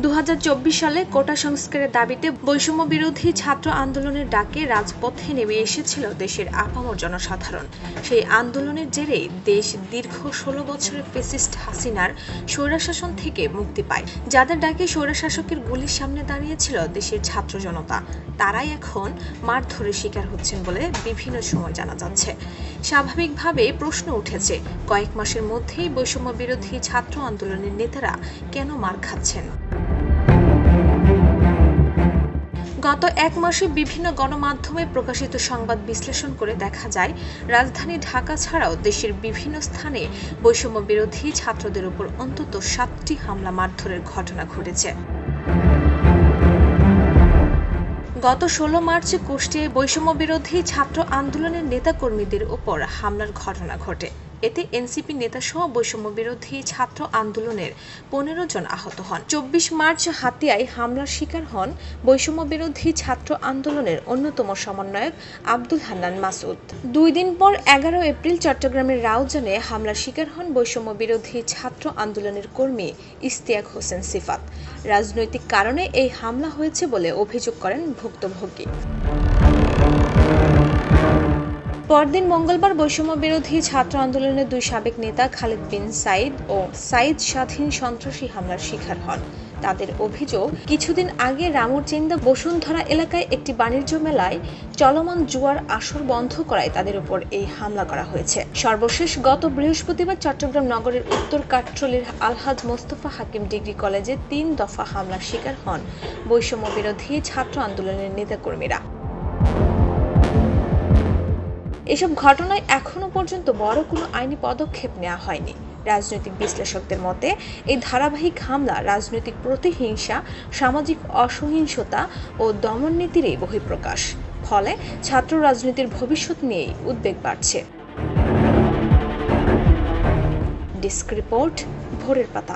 2024 সালে কোটা সংস্কারের দাবিতে বৈষম্য বিরোধী ছাত্র আন্দোলনের ডাকে রাজপথে নেমে এসেছিল দেশের আপামর জনসাধারণ। সেই আন্দোলনের জেরেই দেশ দীর্ঘ 16 বছরের ফ্যাসিস্ট হাসিনার স্বৈরশাসন থেকে মুক্তি পায়। যাদের ডাকে স্বৈরশাসকের গুলির সামনে দাঁড়িয়েছিল দেশের ছাত্র জনতা, তারাই এখন মারধরের শিকার হচ্ছেন বলে বিভিন্ন সময় জানা যাচ্ছে। স্বাভাবিকভাবেই প্রশ্ন উঠেছে, কয়েক মাসের মধ্যেই বৈষম্য বিরোধী ছাত্র আন্দোলনের নেতারা কেন মার খাচ্ছেন? গত এক মাসে বিভিন্ন গণমাধ্যমে প্রকাশিত সংবাদ বিশ্লেষণ করে দেখা যায়, রাজধানী ঢাকা ছাড়াও দেশের বিভিন্ন স্থানে বৈষম্য বিরোধী ছাত্রদের উপর অন্তত 7টি হামলা মারধরের ঘটনা ঘটেছে। গত 16 মার্চ কুষ্টিয়ায় বৈষম্য বিরোধী ছাত্র আন্দোলনের নেতাকর্মীদের উপর হামলার ঘটনা ঘটে। এতে এনসিপি নেতাসহ বৈষম্য বিরোধী ছাত্র আন্দোলনের 15 জন আহত হন। 24 মার্চ হাতিয়ায় হামলার শিকার হন বৈষম্য বিরোধী ছাত্র আন্দোলনের অন্যতম সমন্বয়ক আব্দুল হান্নান মাসুদ। 2 দিন পর 11 এপ্রিল চট্টগ্রামের রাউজানে হামলার শিকার হন বৈষম্য বিরোধী ছাত্র আন্দোলনের কর্মী ইশতিয়াক হোসেন সিফাত। রাজনৈতিক কারণে এই হামলা হয়েছে বলে অভিযোগ করেন ভুক্তভোগী। পরদিন মঙ্গলবার বৈষম্য বিরোধী ছাত্র আন্দোলনের 2 সাবেক নেতা খালেদ বিন সাইদ ও সাইদ স্বাধীন সন্ত্রাসী হামলার শিকার হন। তাদের অভিযোগ, কিছুদিন আগে রামুরচিন্দা বসুন্ধরা এলাকায় একটি বাণিজ্য মেলায় চলমান জুয়ার আসর বন্ধ করায় তাদের উপর এই হামলা করা হয়েছে। সর্বশেষ গত বৃহস্পতিবার চট্টগ্রাম নগরের উত্তর কাট্রলির আলহাজ মোস্তফা হাকিম ডিগ্রি কলেজে 3 দফা হামলার শিকার হন বৈষম্য বিরোধী ছাত্র আন্দোলনের নেতাকর্মীরা। এসব ঘটনায় এখনো পর্যন্ত বড় কোনো আইনি পদক্ষেপ নেওয়া হয়নি। রাজনৈতিক বিশ্লেষকদের মতে, এই ধারাবাহিক হামলা রাজনৈতিক প্রতিহিংসা, সামাজিক অসহিংসতা ও দমননীতিরই বহিঃপ্রকাশ। ফলে ছাত্র রাজনীতির ভবিষ্যৎ নিয়েই উদ্বেগ বাড়ছে। ডেস্ক রিপোর্ট, ভোরের পাতা।